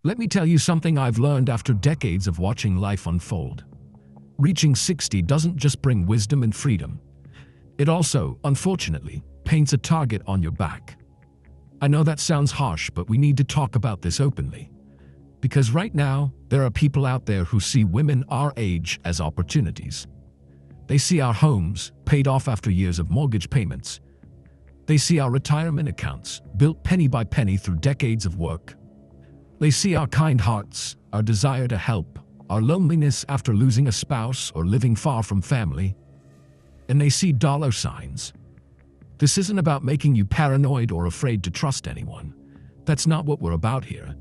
Let me tell you something I've learned after decades of watching life unfold. Reaching 60 doesn't just bring wisdom and freedom. It also, unfortunately, paints a target on your back. I know that sounds harsh, but we need to talk about this openly. Because right now, there are people out there who see women our age as opportunities. They see our homes paid off after years of mortgage payments. They see our retirement accounts built penny by penny through decades of work. They see our kind hearts, our desire to help, our loneliness after losing a spouse or living far from family. And they see dollar signs. This isn't about making you paranoid or afraid to trust anyone. That's not what we're about here.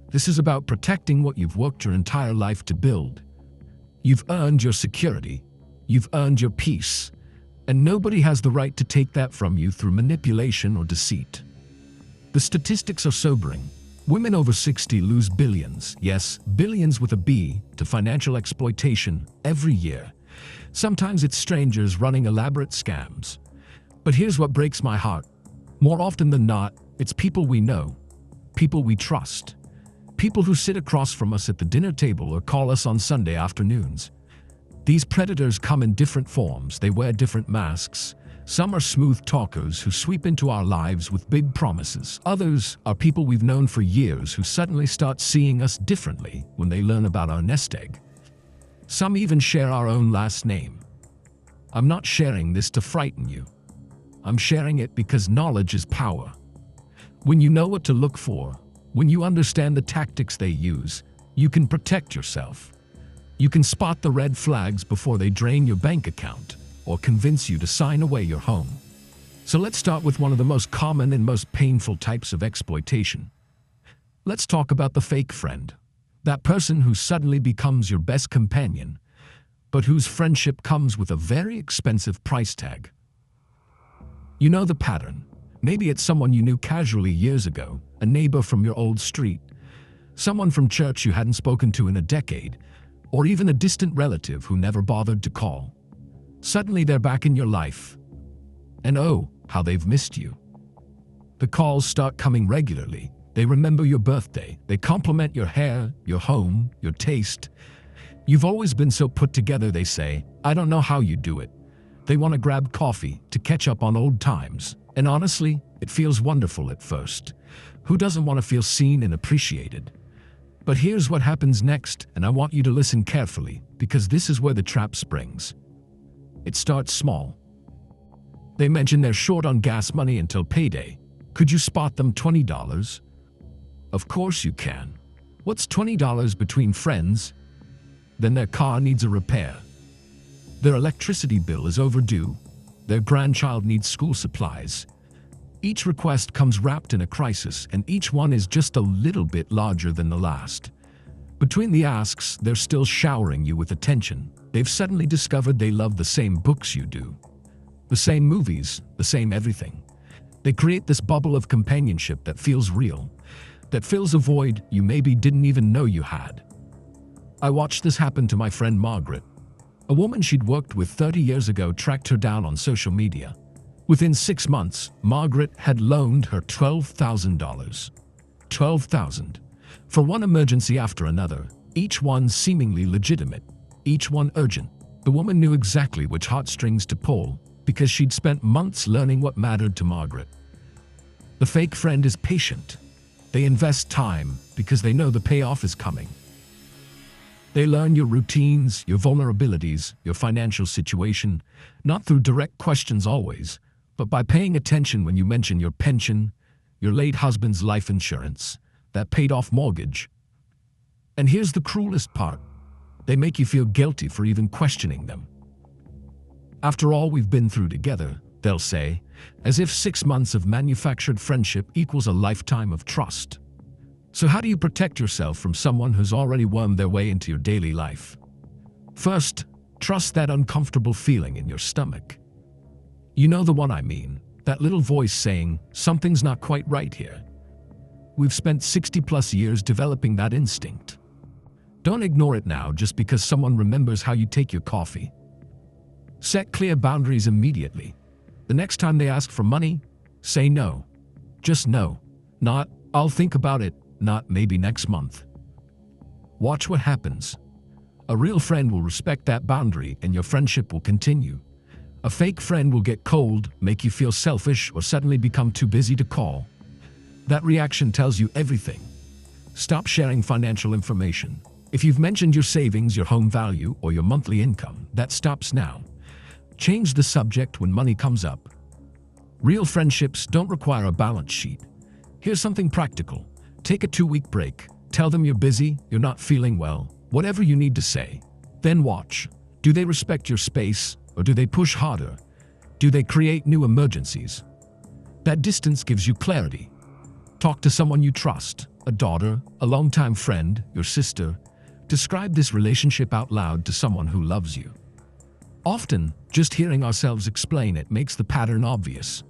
This is about protecting what you've worked your entire life to build. You've earned your security. You've earned your peace. And nobody has the right to take that from you through manipulation or deceit. The statistics are sobering. Women over 60 lose billions, yes, billions with a B, to financial exploitation every year. Sometimes it's strangers running elaborate scams. But here's what breaks my heart. More often than not, it's people we know, people we trust, people who sit across from us at the dinner table or call us on Sunday afternoons. These predators come in different forms, they wear different masks. Some are smooth talkers who sweep into our lives with big promises. Others are people we've known for years who suddenly start seeing us differently when they learn about our nest egg. Some even share our own last name. I'm not sharing this to frighten you. I'm sharing it because knowledge is power. When you know what to look for, when you understand the tactics they use, you can protect yourself. You can spot the red flags before they drain your bank account or convince you to sign away your home. So let's start with one of the most common and most painful types of exploitation. Let's talk about the fake friend. That person who suddenly becomes your best companion, but whose friendship comes with a very expensive price tag. You know the pattern. Maybe it's someone you knew casually years ago, a neighbor from your old street, someone from church you hadn't spoken to in a decade, or even a distant relative who never bothered to call. Suddenly they're back in your life. And oh, how they've missed you. The calls start coming regularly. They remember your birthday. They compliment your hair, your home, your taste. You've always been so put together, they say. I don't know how you do it. They want to grab coffee to catch up on old times. And honestly, it feels wonderful at first. Who doesn't want to feel seen and appreciated? But here's what happens next, and I want you to listen carefully, because this is where the trap springs. It starts small. They mention they're short on gas money until payday. Could you spot them $20? Of course you can. What's $20 between friends? Then their car needs a repair. Their electricity bill is overdue. Their grandchild needs school supplies. Each request comes wrapped in a crisis, and each one is just a little bit larger than the last. Between the asks, they're still showering you with attention. They've suddenly discovered they love the same books you do. The same movies, the same everything. They create this bubble of companionship that feels real, that fills a void you maybe didn't even know you had. I watched this happen to my friend Margaret. A woman she'd worked with 30 years ago tracked her down on social media. Within 6 months, Margaret had loaned her $12,000. $12,000. For one emergency after another, each one seemingly legitimate, each one urgent. The woman knew exactly which heartstrings to pull because she'd spent months learning what mattered to Margaret. The fake friend is patient. They invest time because they know the payoff is coming. They learn your routines, your vulnerabilities, your financial situation, not through direct questions always, but by paying attention when you mention your pension, your late husband's life insurance, that paid-off mortgage. And here's the cruelest part. They make you feel guilty for even questioning them. After all we've been through together, they'll say, as if 6 months of manufactured friendship equals a lifetime of trust. So how do you protect yourself from someone who's already wormed their way into your daily life? First, trust that uncomfortable feeling in your stomach. You know the one I mean, that little voice saying, something's not quite right here. We've spent 60+ years developing that instinct. Don't ignore it now just because someone remembers how you take your coffee. Set clear boundaries immediately. The next time they ask for money, say no. Just no. Not, I'll think about it, not maybe next month. Watch what happens. A real friend will respect that boundary and your friendship will continue. A fake friend will get cold, make you feel selfish, or suddenly become too busy to call. That reaction tells you everything. Stop sharing financial information. If you've mentioned your savings, your home value, or your monthly income, that stops now. Change the subject when money comes up. Real friendships don't require a balance sheet. Here's something practical. Take a 2-week break. Tell them you're busy, you're not feeling well, whatever you need to say. Then watch. Do they respect your space, or do they push harder? Do they create new emergencies? That distance gives you clarity. Talk to someone you trust, a daughter, a longtime friend, your sister. Describe this relationship out loud to someone who loves you. Often, just hearing ourselves explain it makes the pattern obvious.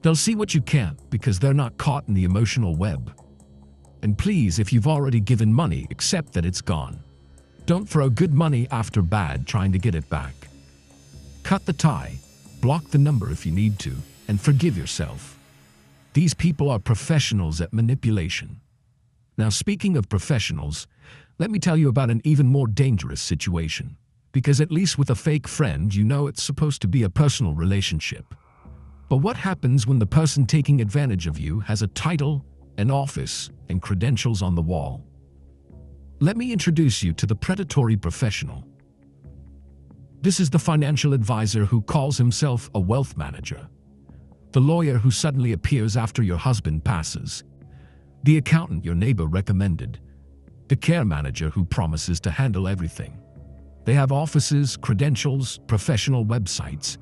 They'll see what you can't because they're not caught in the emotional web. And please, if you've already given money, accept that it's gone. Don't throw good money after bad trying to get it back. Cut the tie, block the number if you need to, and forgive yourself. These people are professionals at manipulation. Now, speaking of professionals, let me tell you about an even more dangerous situation. Because at least with a fake friend, you know it's supposed to be a personal relationship. But what happens when the person taking advantage of you has a title, an office, and credentials on the wall? Let me introduce you to the predatory professional. This is the financial advisor who calls himself a wealth manager, the lawyer who suddenly appears after your husband passes, the accountant your neighbor recommended, the care manager who promises to handle everything. They have offices, credentials, professional websites.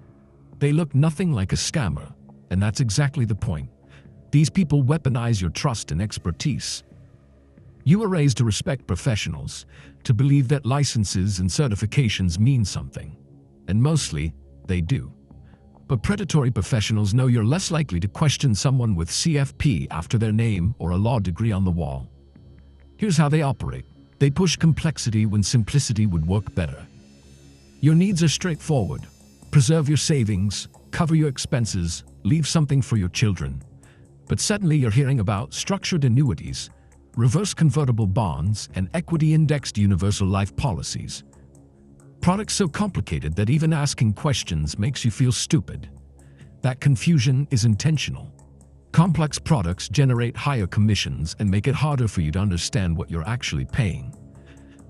They look nothing like a scammer, and that's exactly the point. These people weaponize your trust and expertise. You were raised to respect professionals, to believe that licenses and certifications mean something. And mostly, they do. But predatory professionals know you're less likely to question someone with CFP after their name or a law degree on the wall. Here's how they operate. They push complexity when simplicity would work better. Your needs are straightforward. Preserve your savings, cover your expenses, leave something for your children. But suddenly you're hearing about structured annuities, reverse convertible bonds, and equity-indexed universal life policies. Products so complicated that even asking questions makes you feel stupid. That confusion is intentional. Complex products generate higher commissions and make it harder for you to understand what you're actually paying.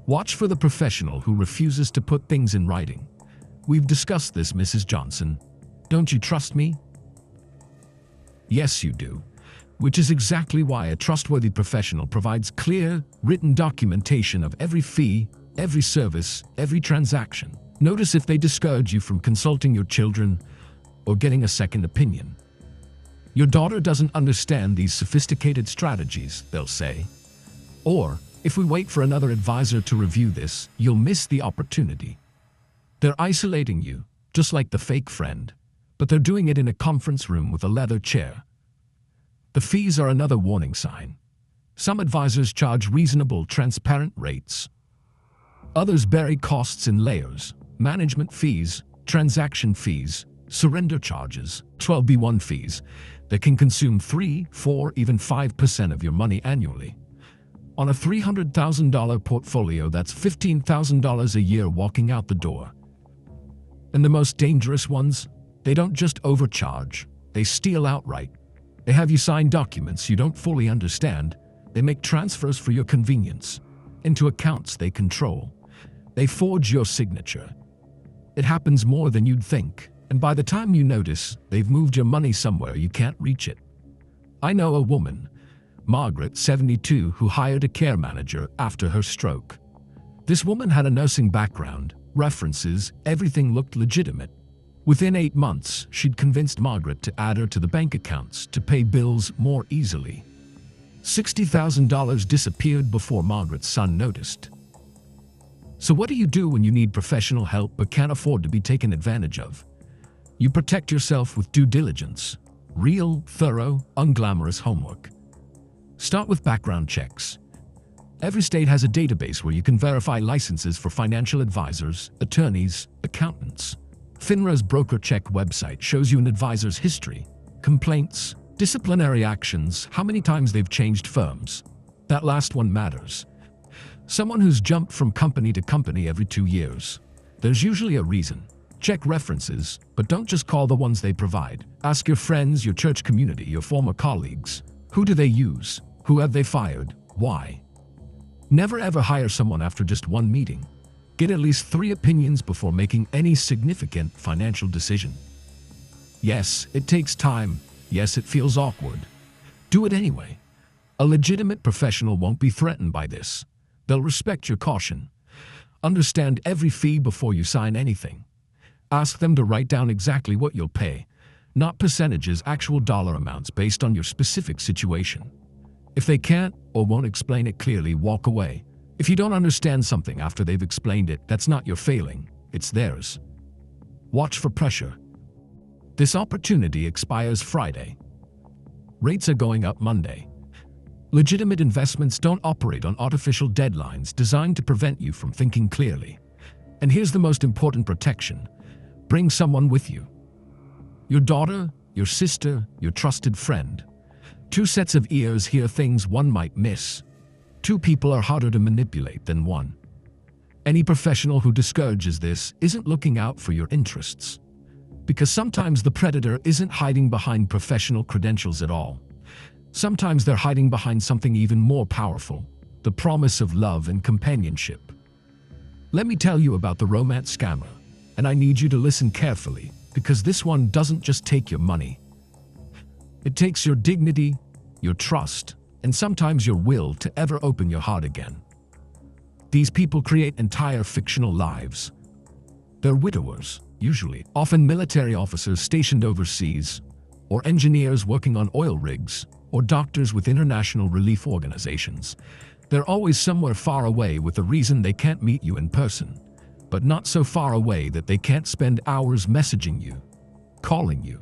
Watch for the professional who refuses to put things in writing. We've discussed this, Mrs. Johnson. Don't you trust me? Yes, you do. Which is exactly why a trustworthy professional provides clear, written documentation of every fee, every service, every transaction. Notice if they discourage you from consulting your children or getting a second opinion. Your daughter doesn't understand these sophisticated strategies, they'll say. Or, if we wait for another advisor to review this, you'll miss the opportunity. They're isolating you, just like the fake friend, but they're doing it in a conference room with a leather chair. The fees are another warning sign. Some advisors charge reasonable, transparent rates. Others bury costs in layers: management fees, transaction fees, surrender charges, 12b-1 fees that can consume 3, 4, even 5% of your money annually. On a $300,000 portfolio, that's $15,000 a year walking out the door. And the most dangerous ones, they don't just overcharge, they steal outright. They have you sign documents you don't fully understand. They make transfers for your convenience into accounts they control. They forge your signature. It happens more than you'd think, and by the time you notice, they've moved your money somewhere you can't reach it. I know a woman, Margaret, 72, who hired a care manager after her stroke. This woman had a nursing background, references, everything looked legitimate. Within 8 months, she'd convinced Margaret to add her to the bank accounts to pay bills more easily. $60,000 disappeared before Margaret's son noticed. So what do you do when you need professional help but can't afford to be taken advantage of? You protect yourself with due diligence, real, thorough, unglamorous homework. Start with background checks. Every state has a database where you can verify licenses for financial advisors, attorneys, accountants. FINRA's broker check website shows you an advisor's history, complaints, Disciplinary actions, how many times they've changed firms. That last one matters. Someone who's jumped from company to company every 2 years. There's usually a reason. Check references, but don't just call the ones they provide. Ask your friends, your church community, your former colleagues. Who do they use? Who have they fired? Why? Never ever hire someone after just one meeting. Get at least 3 opinions before making any significant financial decision. Yes, it takes time. Yes, it feels awkward. Do it anyway. A legitimate professional won't be threatened by this. They'll respect your caution. Understand every fee before you sign anything. Ask them to write down exactly what you'll pay, not percentages, actual dollar amounts based on your specific situation. If they can't or won't explain it clearly, walk away. If you don't understand something after they've explained it, that's not your failing, it's theirs. Watch for pressure. This opportunity expires Friday. Rates are going up Monday. Legitimate investments don't operate on artificial deadlines designed to prevent you from thinking clearly. And here's the most important protection. Bring someone with you. Your daughter, your sister, your trusted friend. 2 sets of ears hear things one might miss. 2 people are harder to manipulate than 1. Any professional who discourages this isn't looking out for your interests. Because sometimes the predator isn't hiding behind professional credentials at all. Sometimes they're hiding behind something even more powerful, the promise of love and companionship. Let me tell you about the romance scammer, and I need you to listen carefully, because this one doesn't just take your money. It takes your dignity, your trust, and sometimes your will to ever open your heart again. These people create entire fictional lives. They're widowers, usually, often military officers stationed overseas, or engineers working on oil rigs, or doctors with international relief organizations. They're always somewhere far away with a reason they can't meet you in person, but not so far away that they can't spend hours messaging you, calling you,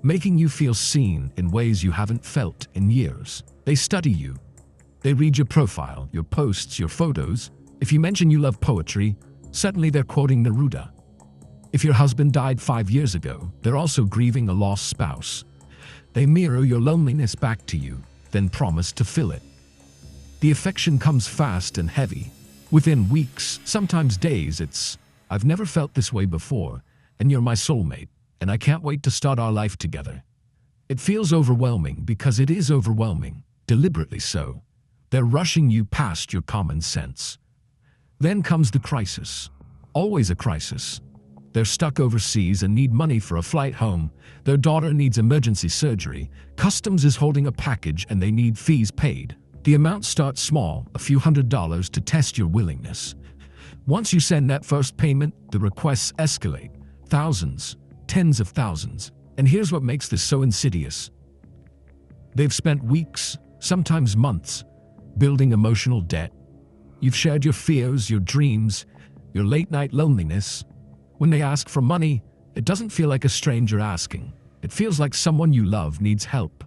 making you feel seen in ways you haven't felt in years. They study you. They read your profile, your posts, your photos. If you mention you love poetry, suddenly they're quoting Neruda. If your husband died 5 years ago, they're also grieving a lost spouse. They mirror your loneliness back to you, then promise to fill it. The affection comes fast and heavy. Within weeks, sometimes days, it's, "I've never felt this way before, and you're my soulmate, and I can't wait to start our life together." It feels overwhelming because it is overwhelming, deliberately so. They're rushing you past your common sense. Then comes the crisis. Always a crisis. They're stuck overseas and need money for a flight home. Their daughter needs emergency surgery. Customs is holding a package and they need fees paid. The amount starts small, a few $100s to test your willingness. Once you send that first payment, the requests escalate. Thousands, tens of thousands. And here's what makes this so insidious. They've spent weeks, sometimes months, building emotional debt. You've shared your fears, your dreams, your late-night loneliness. When they ask for money, it doesn't feel like a stranger asking. It feels like someone you love needs help.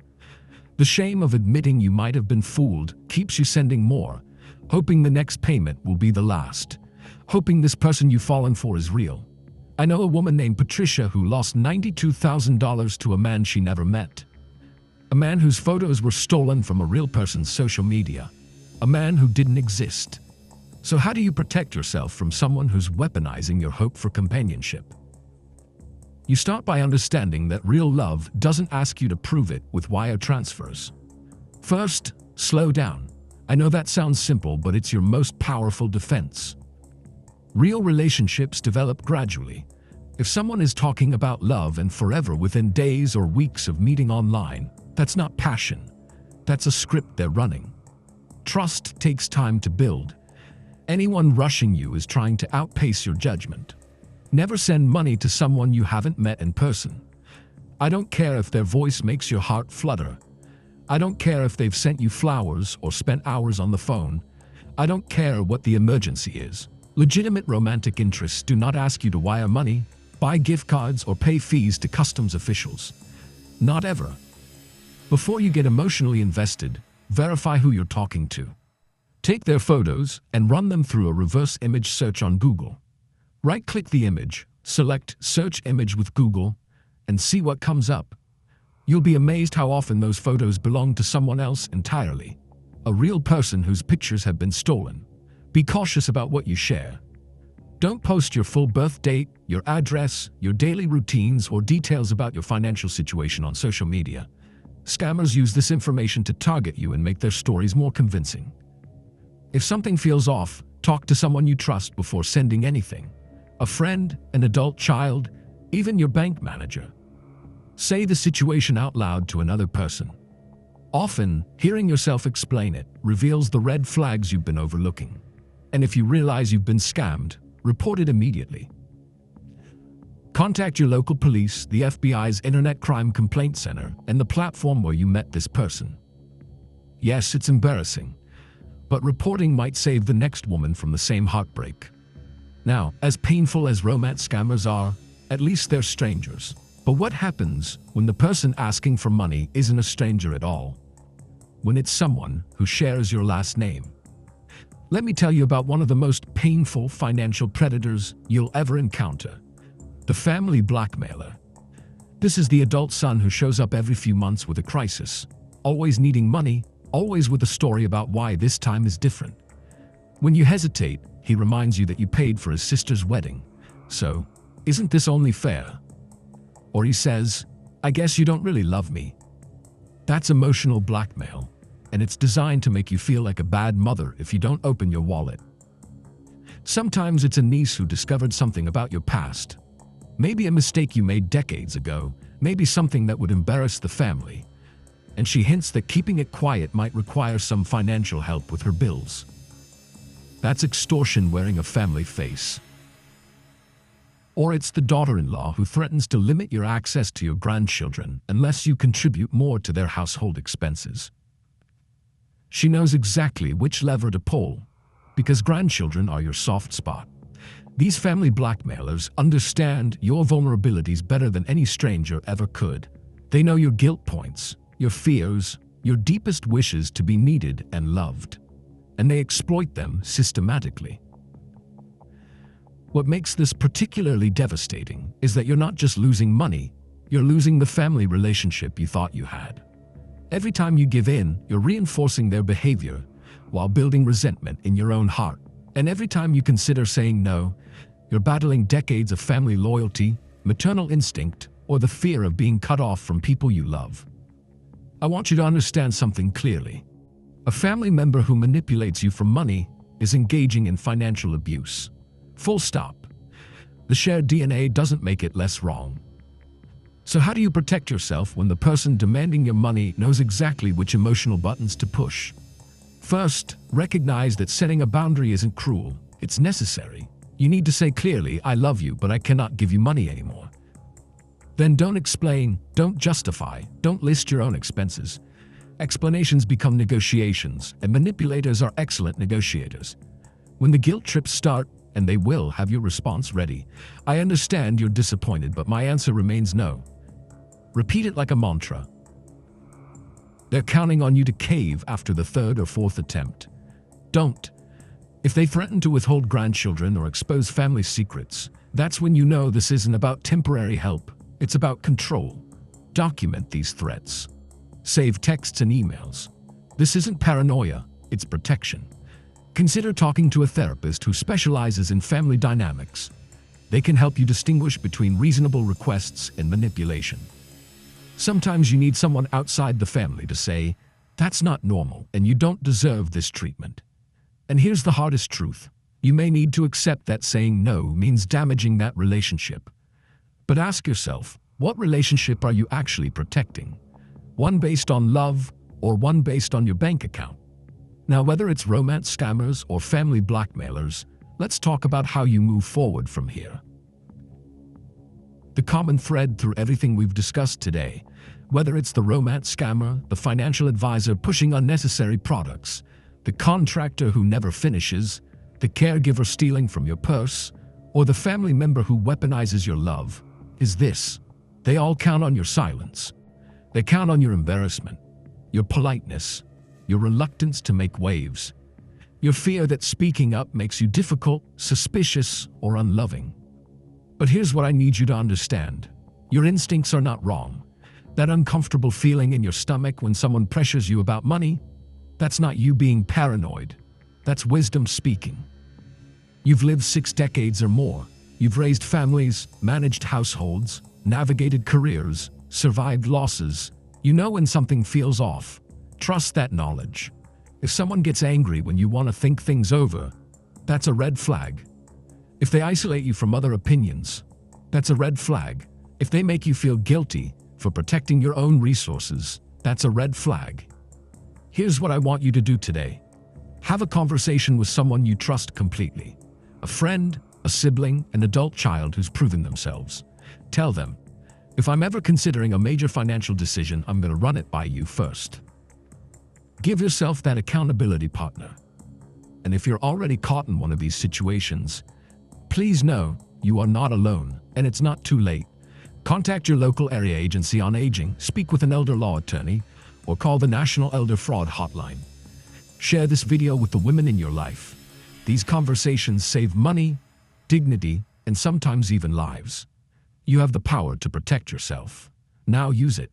The shame of admitting you might have been fooled keeps you sending more, hoping the next payment will be the last, hoping this person you've fallen for is real. I know a woman named Patricia who lost $92,000 to a man she never met. A man whose photos were stolen from a real person's social media. A man who didn't exist. So how do you protect yourself from someone who's weaponizing your hope for companionship? You start by understanding that real love doesn't ask you to prove it with wire transfers. First, slow down. I know that sounds simple, but it's your most powerful defense. Real relationships develop gradually. If someone is talking about love and forever within days or weeks of meeting online, that's not passion. That's a script they're running. Trust takes time to build. Anyone rushing you is trying to outpace your judgment. Never send money to someone you haven't met in person. I don't care if their voice makes your heart flutter. I don't care if they've sent you flowers or spent hours on the phone. I don't care what the emergency is. Legitimate romantic interests do not ask you to wire money, buy gift cards, or pay fees to customs officials. Not ever. Before you get emotionally invested, verify who you're talking to. Take their photos and run them through a reverse image search on Google. Right-click the image, select Search Image with Google, and see what comes up. You'll be amazed how often those photos belong to someone else entirely, a real person whose pictures have been stolen. Be cautious about what you share. Don't post your full birth date, your address, your daily routines, or details about your financial situation on social media. Scammers use this information to target you and make their stories more convincing. If something feels off, talk to someone you trust before sending anything. A friend, an adult child, even your bank manager. Say the situation out loud to another person. Often, hearing yourself explain it reveals the red flags you've been overlooking. And if you realize you've been scammed, report it immediately. Contact your local police, the FBI's Internet Crime Complaint Center, and the platform where you met this person. Yes, it's embarrassing, but reporting might save the next woman from the same heartbreak. Now, as painful as romance scammers are, at least they're strangers. But what happens when the person asking for money isn't a stranger at all? When it's someone who shares your last name? Let me tell you about one of the most painful financial predators you'll ever encounter. The family blackmailer. This is the adult son who shows up every few months with a crisis, always needing money, always with a story about why this time is different. When you hesitate, he reminds you that you paid for his sister's wedding. So, isn't this only fair? Or he says, I guess you don't really love me. That's emotional blackmail, and it's designed to make you feel like a bad mother if you don't open your wallet. Sometimes it's a niece who discovered something about your past. Maybe a mistake you made decades ago, maybe something that would embarrass the family. And she hints that keeping it quiet might require some financial help with her bills. That's extortion wearing a family face. Or it's the daughter-in-law who threatens to limit your access to your grandchildren unless you contribute more to their household expenses. She knows exactly which lever to pull, because grandchildren are your soft spot. These family blackmailers understand your vulnerabilities better than any stranger ever could. They know your guilt points, your fears, your deepest wishes to be needed and loved, and they exploit them systematically. What makes this particularly devastating is that you're not just losing money, you're losing the family relationship you thought you had. Every time you give in, you're reinforcing their behavior while building resentment in your own heart. And every time you consider saying no, you're battling decades of family loyalty, maternal instinct, or the fear of being cut off from people you love. I want you to understand something clearly. A family member who manipulates you for money is engaging in financial abuse. Full stop. The shared DNA doesn't make it less wrong. So how do you protect yourself when the person demanding your money knows exactly which emotional buttons to push? First, recognize that setting a boundary isn't cruel. It's necessary. You need to say clearly, I love you, but I cannot give you money anymore. Then don't explain, don't justify, don't list your own expenses. Explanations become negotiations, and manipulators are excellent negotiators. When the guilt trips start, and they will have your response ready, I understand you're disappointed, but my answer remains no. Repeat it like a mantra. They're counting on you to cave after the third or fourth attempt. Don't. If they threaten to withhold grandchildren or expose family secrets, that's when you know this isn't about temporary help. It's about control. Document these threats. Save texts and emails. This isn't paranoia, it's protection. Consider talking to a therapist who specializes in family dynamics. They can help you distinguish between reasonable requests and manipulation. Sometimes you need someone outside the family to say, that's not normal and you don't deserve this treatment. And here's the hardest truth. You may need to accept that saying no means damaging that relationship. But ask yourself, what relationship are you actually protecting? One based on love or one based on your bank account? Now, whether it's romance scammers or family blackmailers, let's talk about how you move forward from here. The common thread through everything we've discussed today, whether it's the romance scammer, the financial advisor pushing unnecessary products, the contractor who never finishes, the caregiver stealing from your purse, or the family member who weaponizes your love, is this: they all count on your silence. They count on your embarrassment, your politeness, your reluctance to make waves, your fear that speaking up makes you difficult, suspicious, or unloving. But here's what I need you to understand. Your instincts are not wrong. That uncomfortable feeling in your stomach when someone pressures you about money, that's not you being paranoid. That's wisdom speaking. You've lived 6 decades or more. You've raised families, managed households, navigated careers, survived losses. You know when something feels off. Trust that knowledge. If someone gets angry when you want to think things over, that's a red flag. If they isolate you from other opinions, that's a red flag. If they make you feel guilty for protecting your own resources, that's a red flag. Here's what I want you to do today. Have a conversation with someone you trust completely. A friend, a sibling, an adult child who's proven themselves. Tell them, if I'm ever considering a major financial decision, I'm going to run it by you first. Give yourself that accountability partner. And if you're already caught in one of these situations, please know you are not alone, and it's not too late. Contact your local area agency on aging, speak with an elder law attorney, or call the National Elder Fraud Hotline. Share this video with the women in your life. These conversations save money, dignity, and sometimes even lives. You have the power to protect yourself. Now use it.